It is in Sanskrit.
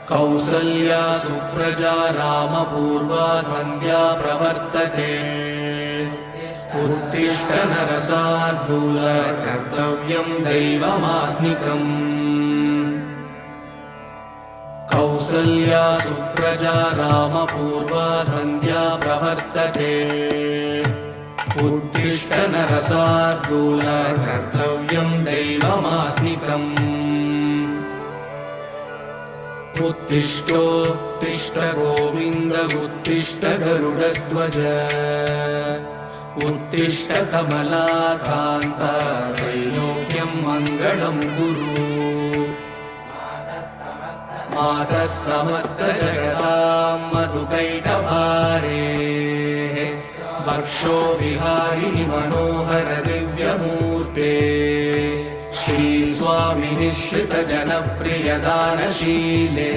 कौसल्या सुप्रजा रामपूर्वा सन्ध्या प्रवर्तते उत्तिष्ठ नरशार्दूल कर्तव्यं दैवमात्मिकम् कौसल्या सुप्रजा रामपूर्वा सन्ध्या प्रवर्तते उत्तिष्ठ नरशार्दूल कर्तव्यं दैवमात्मिकम् उत्तिष्ठोत्तिष्ठ गोविन्द उत्तिष्ठ गरुडध्वज उत्तिष्ठ कमलाकान्त त्रैलोक्यं मङ्गलं कुरु मातः समस्तजगतां मधुकैटभारेः वक्षो विहारिणि मनोहर दिव्यमूर्ते श्रीस्वामिनिश्रित जनप्रिय दानशीले